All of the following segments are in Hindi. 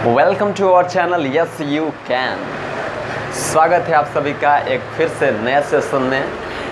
Welcome to our channel yes you can. स्वागत है आप सभी का एक फिर से नया सेशन में।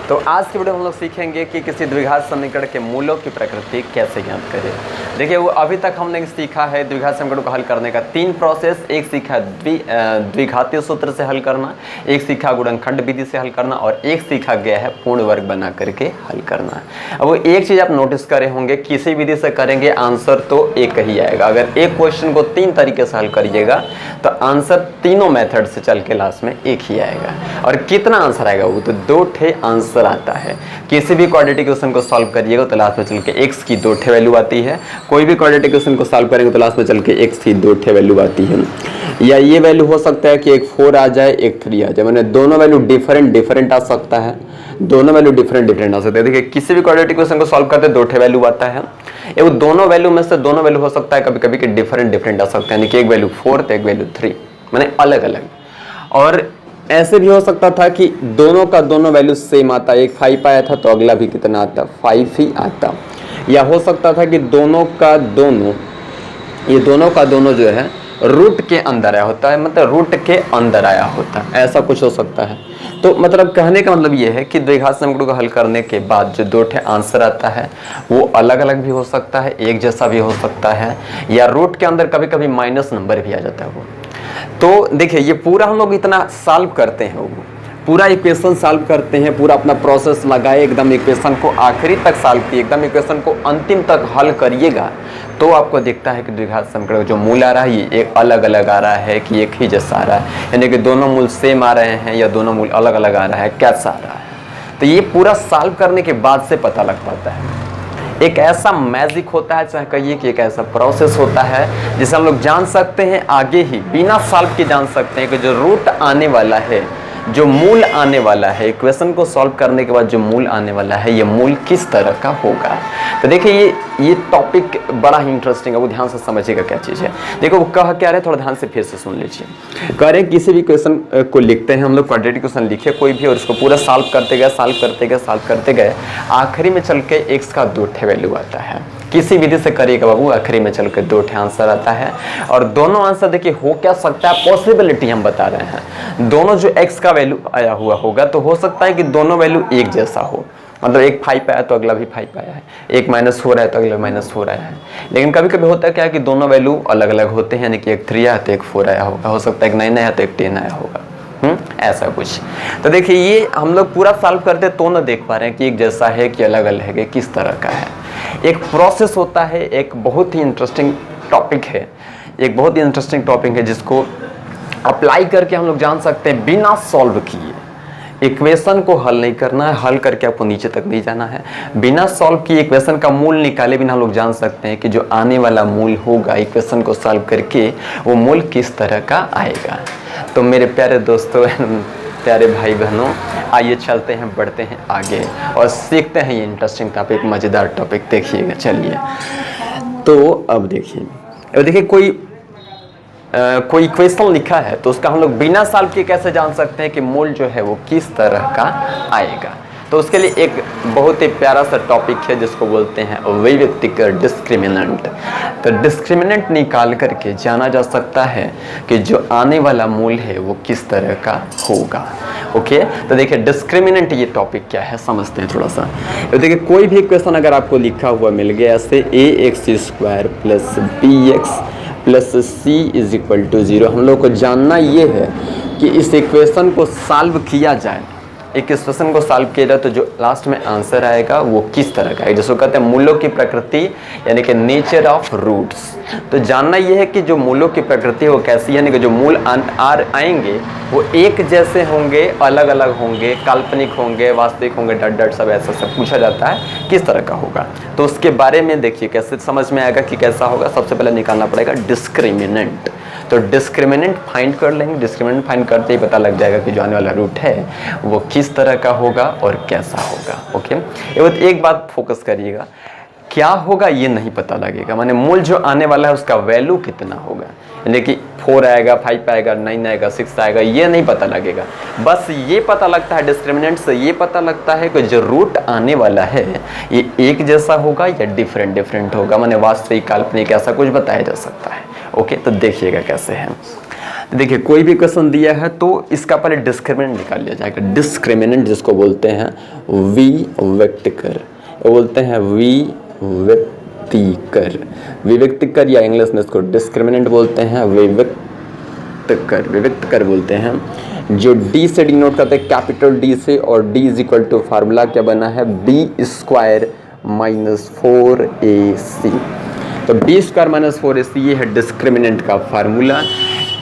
तो आज की वीडियो में हम लोग सीखेंगे कि किसी द्विघात समीकरण के मूलों की प्रकृति कैसे ज्ञात करें। देखिए वो अभी तक हमने सीखा है द्विघात समीकरण को हल करने का 3 प्रोसेस। एक सीखा द्विघातीय सूत्र से हल करना, एक सीखा गुणनखंड विधि से हल करना और एक सीखा गया है पूर्ण वर्ग बना करके हल करना। अब वो एक चीज़ आप नोटिस करे होंगे, किसी विधि से करेंगे आंसर तो एक ही आएगा। अगर एक क्वेश्चन को 3 तरीके से हल करिएगा तो आंसर तीनों मेथड से चल के लास्ट में एक ही आएगा। और कितना आंसर आएगा वो तो 2 ठे आंसर आता है। किसी भी क्वाड्रेटिक इक्वेशन को सॉल्व करिएगा तो लास्ट में चल के x की 2 ठे वैल्यू आती है। कोई भी क्वाड्रेटिक इक्वेशन को सॉल्व करेंगे तो लास्ट में चल के x की 2 ठे वैल्यू आती है। या ये वैल्यू हो सकता है कि एक 4 आ जाए एक 3 आ जाए, मैंने दोनों वैल्यू डिफरेंट आ सकता है। दोनों वैल्यू डिफरेंट आ सकते हैं। देखिए किसी भी क्वाड्रेटिक इक्वेशन को सॉल्व करते 2 ठे वैल्यू आता है। ये दोनों वैल्यू में से दोनों वैल्यू हो सकता है कभी कभी कि डिफरेंट आ सकता है, यानी कि एक वैल्यू 4 तो एक वैल्यू 3, माने अलग अलग। और ऐसे भी हो सकता था कि दोनों का दोनों वैल्यू सेम आता, एक 5 आया था तो अगला भी कितना आता, 5 ही आता। या हो सकता था कि दोनों का दोनों जो है रूट के अंदर आया होता है, मतलब रूट के अंदर आया होता है, ऐसा कुछ हो सकता है। तो मतलब कहने का मतलब ये है कि द्विघात समीकरण को हल करने के बाद जो 2 ठे आंसर आता है वो अलग अलग भी हो सकता है, एक जैसा भी हो सकता है, या रूट के अंदर कभी कभी माइनस नंबर भी आ जाता है वो। तो देखिए ये पूरा हम लोग इतना सॉल्व करते हैं, वो पूरा इक्वेशन सॉल्व करते हैं, पूरा अपना प्रोसेस लगाए, एकदम इक्वेशन को आखिरी तक सॉल्व किए, एकदम इक्वेशन को अंतिम तक हल करिएगा तो आपको दिखता है कि द्विघात समीकरण जो मूल आ रहा है ये एक अलग अलग आ रहा है कि एक ही जैसा आ रहा है, यानी कि दोनों मूल सेम आ रहे हैं या दोनों मूल अलग अलग आ रहा है, कैसा आ रहा है। तो ये पूरा सॉल्व करने के बाद से पता लग पाता है। एक ऐसा मैजिक होता है, चाहे कहिए कि एक ऐसा प्रोसेस होता है जिसे हम लोग जान सकते हैं आगे ही बिना सॉल्व के जान सकते हैं कि जो रूट आने वाला है, जो मूल आने वाला है, इक्वेशन को सॉल्व करने के बाद जो मूल आने वाला है ये मूल किस तरह का होगा। तो देखिए ये टॉपिक बड़ा ही इंटरेस्टिंग है, वो ध्यान से समझिएगा क्या चीज़ है। देखो वो कह क्या रहे, थोड़ा ध्यान से फिर से सुन लीजिए। कह रहे किसी भी इक्वेशन को लिखते हैं हम लोग, क्वाड्रेटिक इक्वेशन लिखे कोई भी और उसको पूरा सॉल्व करते गए आखिरी में चल के x का 2 ठे वैल्यू आता है। किसी विधि से करिएगा बाबू, आखिरी में चल के 2 ठे आंसर आता है। और दोनों आंसर देखिए हो क्या सकता है, पॉसिबिलिटी हम बता रहे हैं। दोनों जो x का वैल्यू आया हुआ होगा तो हो सकता है कि दोनों वैल्यू एक जैसा हो, मतलब एक 5 आया तो अगला भी 5 आया है, एक माइनस हो रहा है तो अगला माइनस हो रहा है। लेकिन कभी कभी होता है क्या कि दोनों वैल्यू अलग अलग होते हैं, यानी कि एक 3 आया तो एक 4 आया होगा, हो सकता है एक 9 आया तो एक 10 आया होगा, ऐसा कुछ। तो देखिए ये हम लोग पूरा सॉल्व करते तो न देख पा रहे हैं कि एक जैसा है कि अलग अलग है, किस तरह का है। एक प्रोसेस होता है, एक बहुत ही इंटरेस्टिंग टॉपिक है, जिसको अप्लाई करके हम लोग जान सकते हैं बिना सॉल्व किए। इक्वेशन को हल नहीं करना है, हल करके आपको नीचे तक नहीं जाना है। बिना सॉल्व किए इक्वेशन का मूल निकाले बिना हम लोग जान सकते हैं कि जो आने वाला मूल होगा इक्वेशन को सॉल्व करके वो मूल किस तरह का आएगा। तो मेरे प्यारे दोस्तों, प्यारे भाई बहनों, आइए चलते हैं, बढ़ते हैं आगे और सीखते हैं ये इंटरेस्टिंग टॉपिक, मज़ेदार टॉपिक। देखिएगा चलिए। तो अब देखिए कोई इक्वेशन लिखा है तो उसका हम लोग बिना सॉल्व किए कैसे जान सकते हैं कि मूल जो है वो किस तरह का आएगा। तो उसके लिए एक बहुत ही प्यारा सा टॉपिक है जिसको बोलते हैं वैयक्तिक डिस्क्रिमिनेंट। तो डिस्क्रिमिनेंट निकाल करके जाना जा सकता है कि जो आने वाला मूल है वो किस तरह का होगा। ओके, तो देखिए डिस्क्रिमिनेंट ये टॉपिक क्या है समझते हैं थोड़ा सा। तो देखिए कोई भी इक्वेशन अगर आपको लिखा हुआ मिल गया ऐसे ax² plus bx plus c is equal to 0, हम लोग को जानना ये है कि इस इक्वेशन को सॉल्व किया जाए, एक इक्वेशन को सॉल्व किया जाए तो जो लास्ट में आंसर आएगा वो किस तरह का है, जिसको कहते हैं मूलों की प्रकृति, यानी कि नेचर ऑफ रूट्स। तो जानना ये है कि जो मूलों की प्रकृति वो कैसी है, यानी कि जो मूल आएंगे वो एक जैसे होंगे, अलग अलग होंगे, काल्पनिक होंगे, वास्तविक होंगे, डट सब ऐसा सब पूछा जाता है किस तरह का होगा। तो उसके बारे में देखिए कैसे समझ में आएगा कि कैसा होगा। सबसे पहले निकालना पड़ेगा डिस्क्रिमिनेंट। तो डिस्क्रिमिनेंट फाइंड कर लेंगे, डिस्क्रिमिनेंट फाइंड करते ही पता लग जाएगा कि जो आने वाला रूट है वो किस तरह का होगा और कैसा होगा। ओके, एक बात फोकस करिएगा, क्या होगा ये नहीं पता लगेगा, माने मूल जो आने वाला है उसका वैल्यू कितना होगा, यानी कि 4 आएगा, 5 आएगा, 9 आएगा, 6 आएगा, ये नहीं पता लगेगा। बस ये पता लगता है डिस्क्रिमिनेंट से, ये पता लगता है कि जो रूट आने वाला है ये एक जैसा होगा या डिफरेंट होगा, माने वास्तविक, काल्पनिक, ऐसा कुछ बताया जा सकता है। ओके, तो देखिएगा कैसे है। तो देखिए कोई भी क्वेश्चन दिया है तो इसका पहले डिस्क्रिमिनेंट निकाल लिया जाएगा। डिस्क्रिमिनेंट जिसको बोलते हैं विविक्तकर, बोलते हैं विविक्तिकर, विविक्तिकर या इंग्लिश में इसको डिस्क्रिमिनेंट बोलते हैं, विविक्तकर, विविक्तकर बोलते हैं। जो डी से डिनोट करते हैं कैपिटल डी से, और D is equal to formula क्या बना है, बी स्क्वायर माइनस 4ac। तो बी स्क्वायर माइनस 4ac ये है डिस्क्रिमिनेंट का फार्मूला।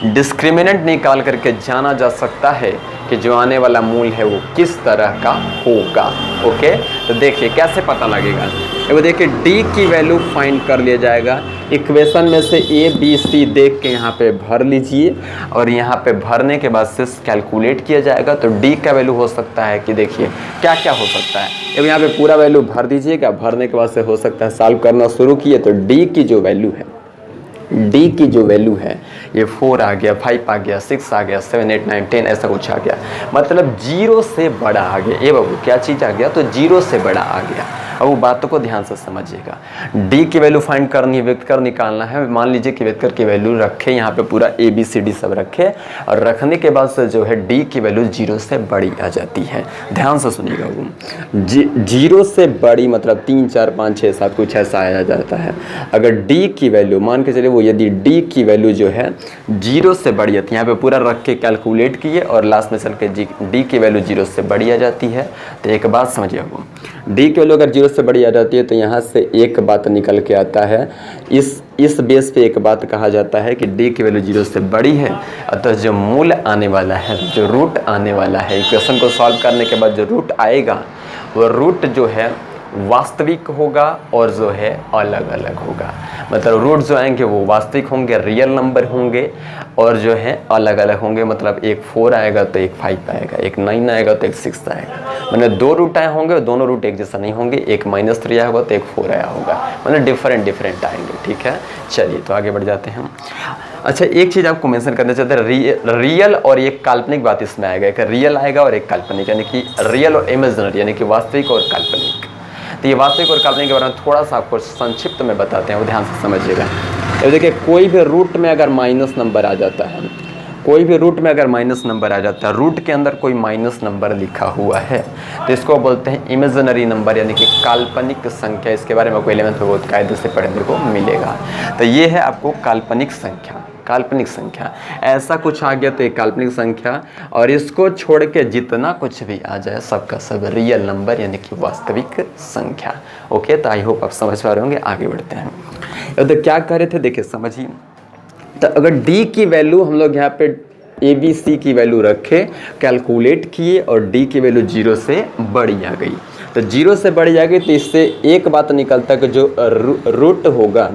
डिस्क्रिमिनेंट निकाल करके जाना जा सकता है कि जो आने वाला मूल है वो किस तरह का होगा। ओके, तो देखिए कैसे पता लगेगा। वो देखिए डी की वैल्यू फाइंड कर लिया जाएगा। इक्वेशन में से ए बी सी देख के यहाँ पे भर लीजिए, और यहाँ पे भरने के बाद से कैलकुलेट किया जाएगा। तो डी का वैल्यू हो सकता है कि देखिए क्या क्या हो सकता है, अब यहाँ पे पूरा वैल्यू भर दीजिएगा। भरने के बाद से हो सकता है सॉल्व करना शुरू किए तो डी की जो वैल्यू है, डी की जो वैल्यू है ये 4 आ गया, 5 आ गया, 6 आ गया, 7 8 9 10 ऐसा कुछ आ गया, मतलब 0 से बड़ा आ गया। ये बाबू क्या चीज़ आ गया, तो 0 से बड़ा आ गया। अब वो बातों को ध्यान से समझिएगा। डी की वैल्यू फाइंड करनी है, व्यक्त कर निकालना है। मान लीजिए कि व्यक्त कर की वैल्यू रखे, यहाँ पे पूरा ए बी सी डी सब रखे, और रखने के बाद से जो है डी की वैल्यू 0 से बड़ी आ जाती है। ध्यान से सुनिएगा, वो 0 से बड़ी मतलब 3 4 5 6 7 कुछ ऐसा आया जाता है। अगर डी की वैल्यू मान के चलिए वो यदि डी की वैल्यू जो है 0 से बड़ी है, तो यहाँ पे पूरा रख के कैलकुलेट किए और लास्ट में चल के डी की वैल्यू 0 से बड़ी आ जाती है। तो एक बात समझिए, वो डी की वैल्यू अगर 0 से बड़ी आ जाती है तो यहाँ से एक बात निकल के आता है। इस बेस पे एक बात कहा जाता है कि डी की वैल्यू 0 से बड़ी है, अतः जो मूल आने वाला है, जो रूट आने वाला है, इक्वेशन को सॉल्व करने के बाद जो रूट आएगा वो रूट जो है वास्तविक होगा और जो है अलग अलग होगा। मतलब रूट जो आएंगे वो वास्तविक होंगे, रियल नंबर होंगे, और जो है अलग अलग होंगे। मतलब एक 4 आएगा तो एक 5 आएगा, एक 9 आएगा तो एक 6 आएगा। मतलब 2 रूट आए होंगे, दोनों रूट एक जैसा नहीं होंगे। एक -3 आया होगा तो एक 4 आया होगा, मतलब डिफरेंट आएंगे। ठीक है, चलिए तो आगे बढ़ जाते हैं हम। अच्छा, एक चीज़ आपको मेंशन करना चाहते हैं, रियल और एक काल्पनिक बात इसमें आएगा। एक रियल आएगा और एक काल्पनिक, यानी कि रियल और इमेजिनरी, यानी कि वास्तविक और काल्पनिक। तो ये वास्तविक और काल्पनिक के बारे में थोड़ा सा आपको संक्षिप्त में बताते हैं, वो ध्यान से समझिएगा। अब देखिए कोई भी रूट में अगर माइनस नंबर आ जाता है, कोई भी रूट में अगर माइनस नंबर आ जाता है, रूट के अंदर कोई माइनस नंबर लिखा हुआ है, तो इसको बोलते हैं इमेजिनरी नंबर, यानी कि काल्पनिक संख्या। इसके बारे में आपको 11th में बहुत कायदे से पढ़ने को मिलेगा। तो ये है आपको काल्पनिक संख्या। काल्पनिक संख्या ऐसा कुछ आ गया तो एक काल्पनिक संख्या, और इसको छोड़ के जितना कुछ भी आ जाए सबका सब रियल नंबर, यानी कि वास्तविक संख्या। ओके, तो आई होप आप समझ पा रहे होंगे। आगे बढ़ते हैं। तो क्या कर रहे थे, देखिए समझिए। तो अगर डी की वैल्यू हम लोग यहाँ पे ए बी सी की वैल्यू रखे, कैलकुलेट किए, और डी की वैल्यू 0 से बड़ी आ गई, तो 0 से बड़ी आ गई, तो इससे एक बात निकलता है कि जो रूट होगा,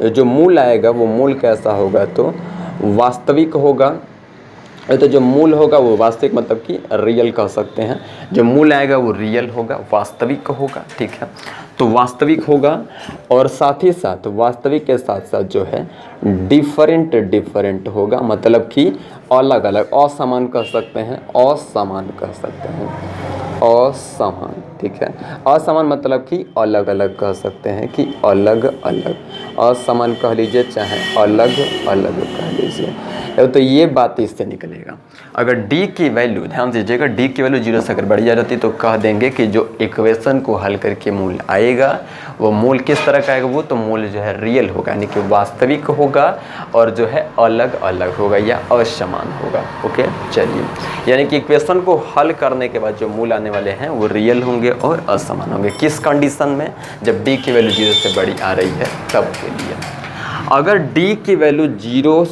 जो मूल आएगा वो मूल कैसा होगा, तो वास्तविक होगा। तो जो मूल होगा वो वास्तविक मतलब कि रियल कह सकते हैं। जो मूल आएगा वो रियल होगा, वास्तविक होगा। ठीक है, तो वास्तविक होगा, और साथ ही साथ वास्तविक के साथ साथ जो है डिफरेंट होगा, मतलब कि अलग अलग, असमान कह सकते हैं, असमान कह सकते हैं, असमान। ठीक है, असमान मतलब कि अलग अलग कह सकते हैं, कि अलग अलग, असमान कह लीजिए चाहे अलग अलग कह लीजिए। तो ये बात इससे निकलेगा। अगर डी की वैल्यू, ध्यान दीजिएगा, डी की वैल्यू 0 से अगर बढ़ी जा जाती तो कह देंगे कि जो इक्वेशन को हल करके मूल आएगा वो मूल किस तरह का आएगा, वो तो मूल जो है रियल होगा, यानी कि वास्तविक होगा, और जो है अलग अलग होगा या असमान होगा। ओके, चलिए, यानी कि इक्वेशन को हल करने के बाद जो मूल आने वाले हैं वो रियल होंगे और असमान होंगे। किस कंडीशन में, जब डी की वैल्यू 0 से बड़ी आ रही है तब के लिए। अगर डी की वैल्यू 0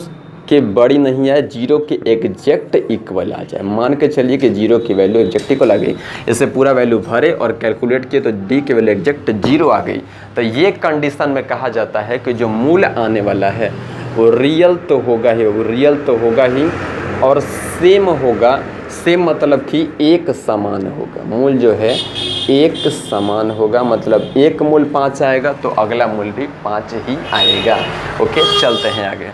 के बड़ी नहीं आए, 0 के एग्जैक्ट इक्वल आ जाए, मान के चलिए कि 0 की वैल्यू एग्जैक्ट इक्वल आ गई, इसे पूरा वैल्यू भरे और कैलकुलेट किए तो डी की वैल्यू एग्जैक्ट 0 आ गई, तो ये कंडीशन में कहा जाता है कि जो मूल आने वाला है वो रियल तो होगा ही, वो रियल तो होगा ही, और सेम होगा। सेम मतलब कि एक समान होगा, मूल जो है एक समान होगा, मतलब एक मूल 5 आएगा तो अगला मूल भी 5 ही आएगा। ओके, चलते हैं आगे।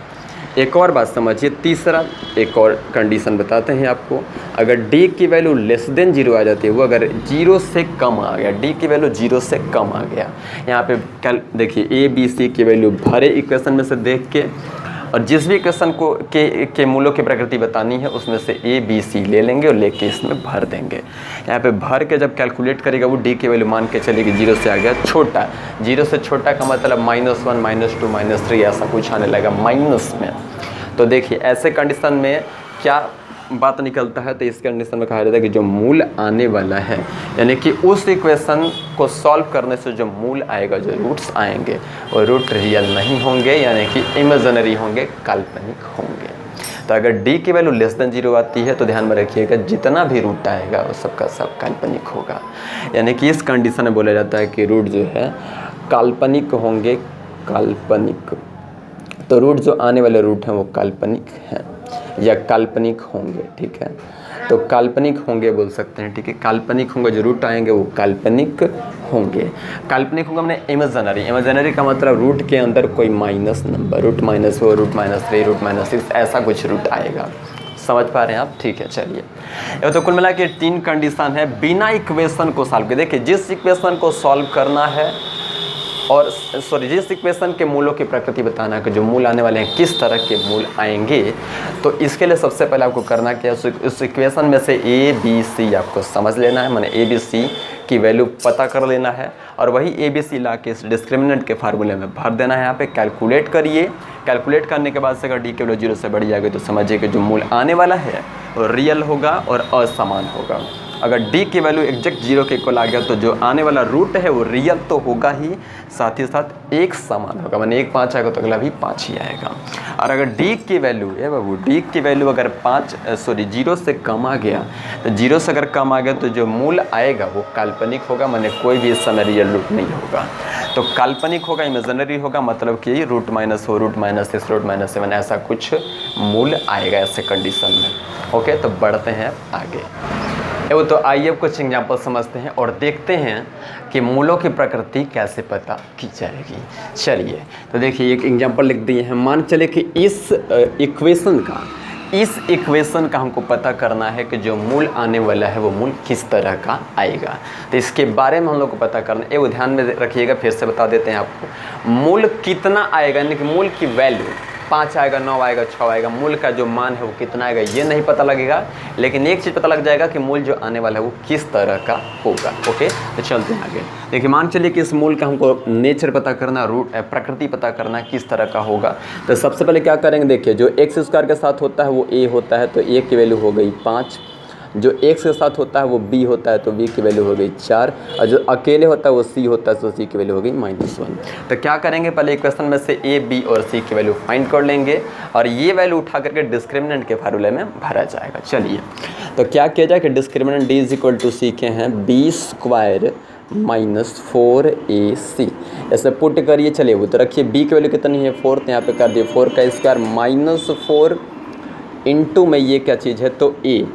एक और बात समझिए, तीसरा एक और कंडीशन बताते हैं आपको। अगर डी की वैल्यू लेस देन 0 आ जाती है, वो अगर 0 से कम आ गया, डी की वैल्यू 0 से कम आ गया, यहाँ पे देखिए ए बी सी की वैल्यू भरे इक्वेशन में से देख के, और जिस भी इक्वेशन को के मूलों की प्रकृति बतानी है उसमें से ए बी सी ले लेंगे और लेके इसमें भर देंगे। यहाँ पे भर के जब कैलकुलेट करेगा वो डी की वैल्यू मान के चलेगी 0 से आ गया छोटा, 0 से छोटा का मतलब -1 -2 -3 ऐसा कुछ आने लगेगा माइनस में। तो देखिए ऐसे कंडीशन में क्या बात निकलता है, तो इस कंडीशन में कहा जाता है कि जो मूल आने वाला है यानी कि उस इक्वेशन को सॉल्व करने से जो मूल आएगा, जो रूट्स आएंगे वो रूट रियल नहीं होंगे यानी कि इमेजिनरी होंगे, काल्पनिक होंगे। तो अगर डी की वैल्यू <0 आती है तो ध्यान में रखिएगा जितना भी रूट आएगा वो सबका सब काल्पनिक होगा। यानी कि इस कंडीशन में बोला जाता है कि रूट जो है काल्पनिक होंगे, काल्पनिक। तो रूट जो आने वाले रूट हैं वो काल्पनिक हैं या काल्पनिक होंगे, ठीक है। तो काल्पनिक होंगे बोल सकते हैं, ठीक है। काल्पनिक होंगे, जो रूट आएंगे वो काल्पनिक होंगे। काल्पनिक होंगे मैंने इमेजिनरी, इमेजिनरी का मतलब रूट के अंदर कोई minus number, root -4, root -3, root -6 ऐसा कुछ रूट आएगा। समझ पा रहे हैं आप, ठीक है। चलिए तो कुल मिला के 3 कंडीशन है बिना इक्वेशन को सॉल्व के। देखिए जिस इक्वेशन को सॉल्व करना है और जिस इक्वेशन के मूलों की प्रकृति बताना है कि जो मूल आने वाले हैं किस तरह के मूल आएंगे, तो इसके लिए सबसे पहले आपको करना क्या है, उस इक्वेशन में से ए बी सी आपको समझ लेना है, माने ए बी सी की वैल्यू पता कर लेना है और वही ए बी सी ला के इस डिस्क्रिमिनेंट के फार्मूले में भर देना है। यहाँ पे कैलकुलेट करिए, कैलकुलेट करने के बाद से अगर डी की वैल्यू 0 से बढ़ जाएगी तो समझिए कि जो मूल आने वाला है वो रियल होगा और असमान होगा। अगर d की वैल्यू एग्जैक्ट 0 के इक्वल आ गया तो जो आने वाला रूट है वो रियल तो होगा ही, साथ ही साथ एक समान होगा, माने 1 5 आएगा तो अगला भी 5 ही आएगा। और अगर d की वैल्यू है बाबू, d की वैल्यू अगर 0 से कम आ गया, तो 0 से अगर कम आ गया तो जो मूल आएगा वो काल्पनिक होगा, माने कोई भी इस समय रियल रूट नहीं होगा। तो काल्पनिक होगा, इमेजिनरी होगा, मतलब कि रूट -4, रूट -6, रूट -7 ऐसा कुछ मूल आएगा ऐसे कंडीशन में। ओके, तो बढ़ते हैं आगे। वो तो आइए अब कुछ एग्जाम्पल समझते हैं और देखते हैं कि मूलों की प्रकृति कैसे पता की जाएगी। चलिए तो देखिए एक एग्जाम्पल लिख दिए हैं। मान चले कि इस इक्वेशन का हमको पता करना है कि जो मूल आने वाला है वो मूल किस तरह का आएगा। तो इसके बारे में हम लोग को पता करना है। वो ध्यान में रखिएगा, फिर से बता देते हैं आपको। मूल कितना आएगा यानी कि मूल की वैल्यू 5 आएगा, 9 आएगा, 6 आएगा, मूल का जो मान है वो कितना आएगा ये नहीं पता लगेगा, लेकिन एक चीज़ पता लग जाएगा कि मूल जो आने वाला है वो किस तरह का होगा। ओके, तो चलते हैं आगे। देखिए मान चलिए कि इस मूल का हमको नेचर पता करना, रूट प्रकृति पता करना किस तरह का होगा। तो सबसे पहले क्या करेंगे, देखिए जो x² के साथ होता है वो a होता है, तो a की वैल्यू हो गई 5। जो x के साथ होता है वो b होता है, तो b की वैल्यू हो गई 4। और जो अकेले होता है वो c होता है, तो c की वैल्यू हो गई -1। तो क्या करेंगे, पहले इक्वेशन में से a, b और c की वैल्यू फाइंड कर लेंगे और ये वैल्यू उठा करके डिस्क्रिमिनेंट के फार्मूले में भरा जाएगा। चलिए तो क्या किया जाए कि डिस्क्रिमिनेंट d = c के हैं b² -4ac, ऐसे पुट करिए। चलिए वो तो रखिए b की वैल्यू कितनी है 4, तो यहाँ पे कर दिए 4 का स्क्वायर -4 इंटू में ये क्या चीज़ है तो a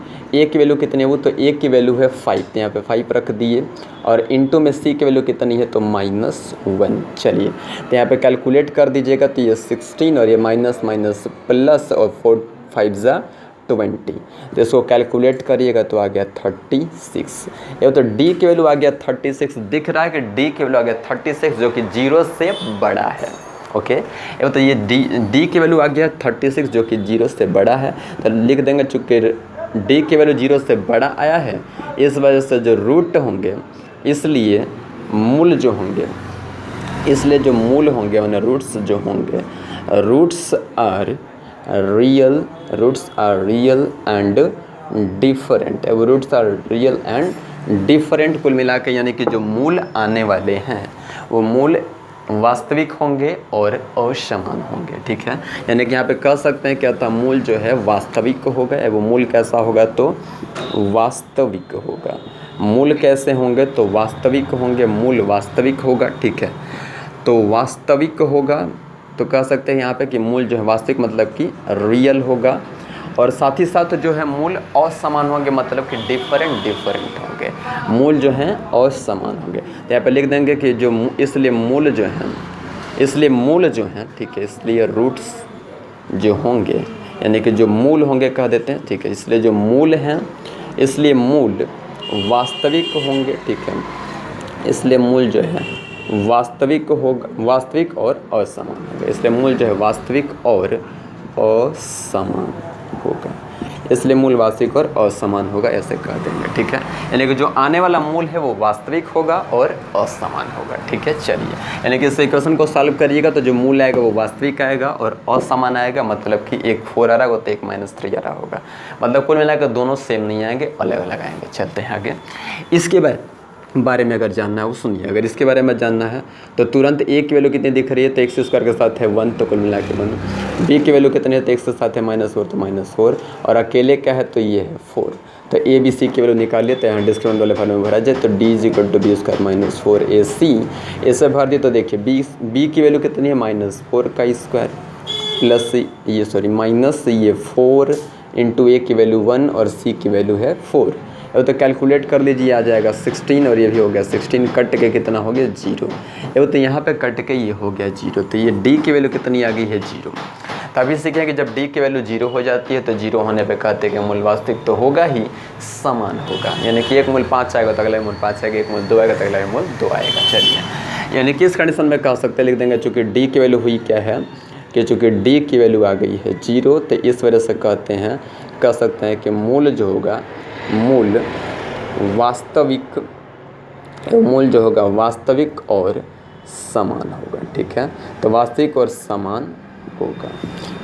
की वैल्यू कितनी है वो, तो a की वैल्यू है 5, तो यहाँ पे 5 रख दिए और इंटू में c की वैल्यू कितनी है तो -1। चलिए तो यहाँ पे कैलकुलेट कर दीजिएगा, तो ये 16 और ये माइनस प्लस और 4 5 × 20, तो इसको कैलकुलेट करिएगा तो आ गया 36। ये तो d की वैल्यू आ गया 36, दिख रहा है कि d की वैल्यू आ गया 36 जो कि 0 से बड़ा है। ओके, ये तो ये d की वैल्यू आ गया 36 जो कि 0 से बड़ा है, तो लिख देंगे चूँकि d की वैल्यू 0 से बड़ा आया है, इस वजह से जो रूट होंगे, इसलिए मूल जो होंगे, माने रूट्स जो होंगे, roots are real and different. अब roots are real and different कुल मिला के यानी कि जो मूल आने वाले हैं वो मूल वास्तविक होंगे और असमान होंगे। ठीक है, यानी कि यहाँ पे कह सकते हैं क्या था, मूल जो है वास्तविक होगा। वो मूल कैसा होगा तो वास्तविक होगा। मूल कैसे होंगे तो वास्तविक होंगे, मूल वास्तविक होगा। ठीक है, तो वास्तविक होगा तो कह सकते हैं यहाँ पे कि मूल जो है वास्तविक मतलब कि रियल होगा, और साथ ही साथ जो है मूल असमान होंगे मतलब कि डिफरेंट होंगे। मूल जो हैं असमान होंगे, तो यहाँ पे लिख देंगे कि जो इसलिए मूल जो हैं ठीक है, इसलिए रूट्स जो होंगे यानी कि जो मूल होंगे कह देते हैं। ठीक है, इसलिए जो मूल हैं, इसलिए मूल वास्तविक होंगे। ठीक है, इसलिए मूल जो है वास्तविक होगा, वास्तविक और असमान होगा। इसलिए मूल जो है वास्तविक और असमान होगा, इसलिए मूल वास्तविक और असमान होगा, ऐसे कह देंगे। ठीक है, यानी कि जो आने वाला मूल है वो वास्तविक होगा और असमान होगा। ठीक है, चलिए, यानी कि इस इक्वेशन को सॉल्व करिएगा तो जो मूल आएगा वो वास्तविक आएगा और असमान आएगा, मतलब कि एक 4 आ रहा होगा तो एक -3 आ रहा होगा, मतलब कुल मिलाकर दोनों सेम नहीं आएंगे, अलग अलग आएंगे। चलते हैं आगे। इसके बारे में अगर जानना है वो सुनिए, अगर इसके बारे में जानना है तो तुरंत ए की वैल्यू कितनी दिख रही है, तो x स्क्वायर के साथ है 1, तो कुल मिला के 1। बी की वैल्यू कितनी है, तो x के साथ है -4, तो -4, और अकेले क्या है तो ये है 4। तो ए बी सी की वैल्यू निकालिए, तो यहाँ डिस्क्रिमिनेंट वाले फॉर्म में भरा जाए, तो d = b² - 4ac ऐसे भर दिए। तो देखिए बी की वैल्यू कितनी है, -4 का स्क्वायर प्लस माइनस ये 4 इंटू ए की वैल्यू 1 और सी की वैल्यू है 4। अब तो कैलकुलेट कर लीजिए, आ जाएगा 16 और ये भी हो गया 16, कट के कितना हो गया 0। अब तो यहाँ पे कट के ये हो गया 0, तो ये d की वैल्यू कितनी आ गई है 0। तभी सीखें कि जब d की वैल्यू 0 हो जाती है तो 0 होने पे कहते हैं कि मूल वास्तविक तो होगा ही, समान होगा, यानी कि एक मूल 5 आएगा तो अगला मूल 5 आएगा, एक मूल 2 आएगा तो अगला मूल 2 आएगा। चलिए, यानी कि इस कंडीशन में कह सकते हैं, लिख देंगे चूँकि d की वैल्यू हुई क्या है कि चूँकि d की वैल्यू आ गई है 0, तो इस वजह से कह सकते हैं कि मूल जो होगा, मूल जो होगा वास्तविक और समान होगा। ठीक है, तो वास्तविक और समान होगा,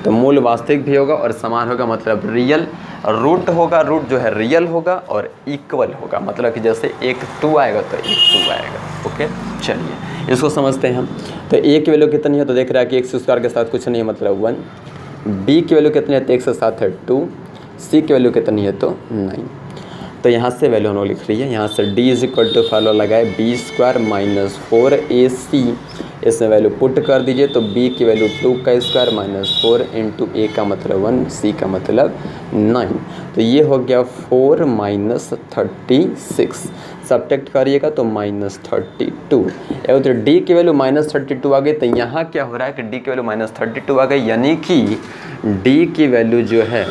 तो मूल वास्तविक भी होगा और समान होगा, मतलब रियल रूट होगा, रूट जो है रियल होगा और इक्वल होगा, मतलब कि जैसे एक 2 आएगा तो एक 2 आएगा। ओके, चलिए इसको समझते हैं हम। तो ए की वैल्यू कितनी है, तो देख रहा है कि x स्क्वायर के साथ कुछ नहीं है, मतलब 1। बी की वैल्यू कितनी है, तो x के साथ है 2। सी की वैल्यू कितनी है, तो 9। तो यहाँ से वैल्यू हम लोग लिख रही है, यहाँ से d फॉर्मूला लगाए b² - 4ac, इसमें वैल्यू पुट कर दीजिए, तो b की वैल्यू 2 का स्क्वायर -4 इंटू a का मतलब 1, c का मतलब 9, तो ये हो गया 4 - 36, सब्ट्रैक्ट करिएगा तो -32। तो d की वैल्यू -32 आ गई, तो यहाँ क्या हो रहा है कि d की वैल्यू -32 आ गई, यानी कि d की वैल्यू जो है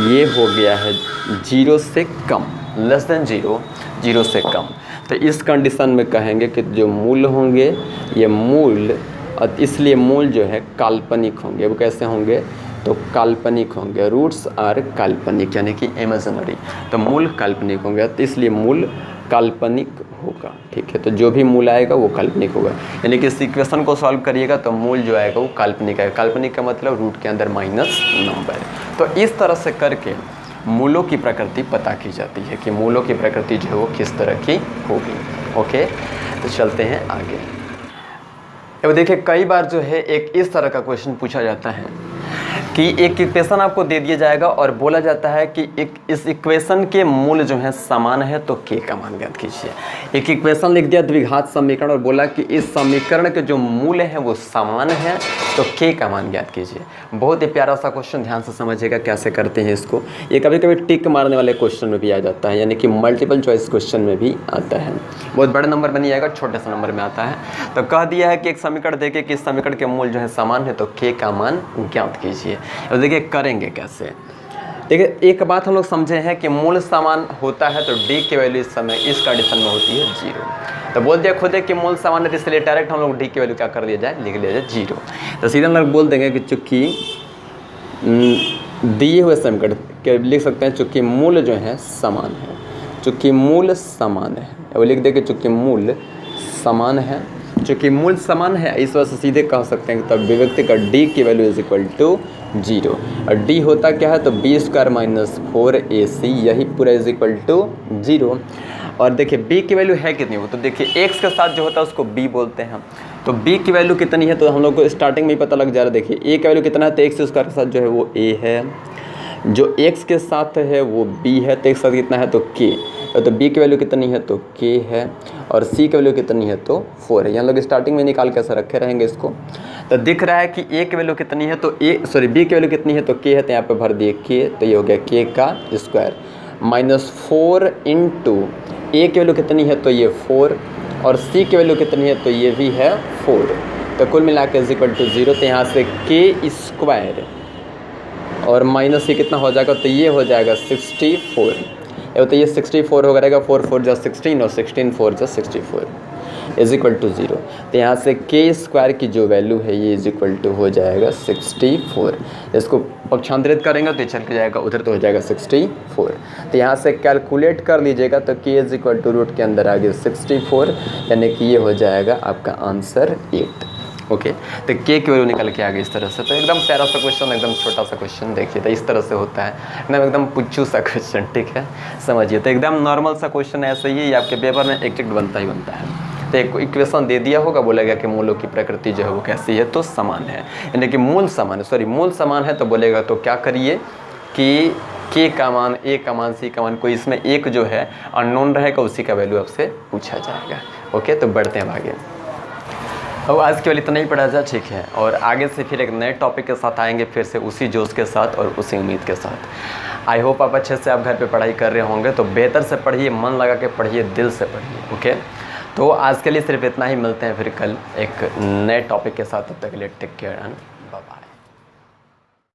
ये हो गया है 0 से कम, लेस देन 0 से कम। तो इस कंडीशन में कहेंगे कि जो मूल होंगे ये मूल, इसलिए मूल जो है काल्पनिक होंगे। वो कैसे होंगे, तो काल्पनिक होंगे, रूट्स आर काल्पनिक, यानी कि इमेजिनरी, तो मूल काल्पनिक होंगे, तो इसलिए मूल काल्पनिक होगा। ठीक है, तो जो भी मूल आएगा वो काल्पनिक होगा, यानी कि इस इक्वेशन को सॉल्व करिएगा तो मूल जो आएगा वो काल्पनिक आएगा। काल्पनिक का मतलब रूट के अंदर माइनस नंबर। तो इस तरह से करके मूलों की प्रकृति पता की जाती है कि मूलों की प्रकृति जो है वो किस तरह की होगी। ओके, तो चलते हैं आगे। अब देखिए, कई बार जो है एक इस तरह का क्वेश्चन पूछा जाता है कि एक इक्वेशन आपको दे दिया जाएगा और बोला जाता है कि इस इक्वेशन के मूल जो है समान है, तो k का मान ज्ञात कीजिए। एक इक्वेशन लिख दिया द्विघात समीकरण और बोला कि इस समीकरण के जो मूल है वो समान है, तो k का मान ज्ञात कीजिए। बहुत ही प्यारा सा क्वेश्चन, ध्यान से समझिएगा कैसे करते हैं इसको। ये कभी कभी टिक मारने वाले क्वेश्चन में भी आ जाता है, यानी कि मल्टीपल चॉइस क्वेश्चन में भी आता है। बहुत बड़े नंबर में नहीं आएगा, छोटे से नंबर में आता है। तो कह दिया है कि एक समीकरण देके कि इस समीकरण के मूल जो है समान है, तो k का मान ज्ञात कीजिए। अब देखिए करेंगे कैसे। देखिए, एक बात हम लोग समझे हैं कि मूल समान होता है तो d की वैल्यू इस समय इस कंडीशन में होती है 0। तो बोल दिया खुद है कि मूल समान है, इसलिए डायरेक्ट हम लोग d की वैल्यू क्या कर दिया जाए, लिख लिया जाए 0। तो सीधे हम लोग बोल देंगे कि चूँकि दिए हुए समीकरण के लिख सकते हैं चूँकि मूल जो है समान है, चूँकि मूल समान है, वो लिख देंगे चूँकि मूल समान है। चूँकि मूल समान है इस वजह से सीधे कह सकते हैं कि तब अभिव्यक्ति का d की वैल्यू इज इक्वल टू 0, और d होता क्या है, तो b² - 4ac, यही पूरा इज इक्वल टू 0। और देखिए b की वैल्यू है कितनी, वो तो देखिए x के साथ जो होता है उसको b बोलते हैं, तो b की वैल्यू कितनी है तो हम लोग को स्टार्टिंग में ही पता लग जा रहा है। देखिए a की वैल्यू कितना है, तो x² के साथ जो है वो a है, जो x के साथ है वो b है, तो x के साथ कितना है तो k, तो b की वैल्यू कितनी है तो k है, और c की वैल्यू कितनी है तो 4 है। यहाँ लोग स्टार्टिंग में निकाल कैसे रखे रहेंगे इसको। तो दिख रहा है कि a की वैल्यू कितनी है तो b की वैल्यू कितनी है तो k है, तो यहाँ पे भर दिए k, तो ये हो गया k का स्क्वायर -4 इंटू a की वैल्यू कितनी है तो ये 4, और c की वैल्यू कितनी है तो ये भी है 4, तो कुल मिला के इज इक्वल टू 0। तो यहाँ से k² और माइनस c कितना हो जाएगा, तो ये हो जाएगा 64। तो ये 64 हो जाएगा, 4 4 जा 16 और 16 4 जा 64। Is equal to 0। तो यहाँ से के स्क्वायर की जो वैल्यू है ये इज इक्वल टू हो जाएगा 64। इसको पक्षांतरित करेंगे तो चल के जाएगा उधर, तो हो जाएगा 64। तो यहाँ से कैलकुलेट कर लीजिएगा तो के इज इक्वल टू रूट के अंदर आ गया 64, यानी कि ये हो जाएगा आपका आंसर 8। ओके, तो के की वैल्यू निकल के आ गई इस तरह से। तो एकदम प्यारा सा क्वेश्चन, एकदम छोटा सा क्वेश्चन, देखिए तो इस तरह से होता है एकदम पुच्चू सा क्वेश्चन, ठीक है, समझिए। तो एकदम नॉर्मल सा क्वेश्चन ऐसे ही आपके पेपर में एग्जैक्ट बनता ही बनता है। तो एक इक्वेशन दे दिया होगा, बोलेगा कि मूलों की प्रकृति जो है वो कैसी है, तो समान है, यानी कि मूल समान है, सॉरी मूल समान है। तो बोलेगा तो क्या करिए कि के का मान, ए का मान, सी का मान, कोई इसमें एक जो है अननोन रहेगा, उसी का वैल्यू आपसे पूछा जाएगा। ओके, तो बढ़ते हैं आगे। अब आज केवल इतना ही पढ़ा जाए, ठीक है, और आगे से फिर एक नए टॉपिक के साथ आएंगे, फिर से उसी जोश के साथ और उसी उम्मीद के साथ। आई होप आप अच्छे से आप घर पे पढ़ाई कर रहे होंगे, तो बेहतर से पढ़िए, मन लगा के पढ़िए, दिल से पढ़िए। ओके, तो आज के लिए सिर्फ इतना ही, मिलते हैं फिर कल एक नए टॉपिक के साथ, तब तक के लिए टेक केयर एंड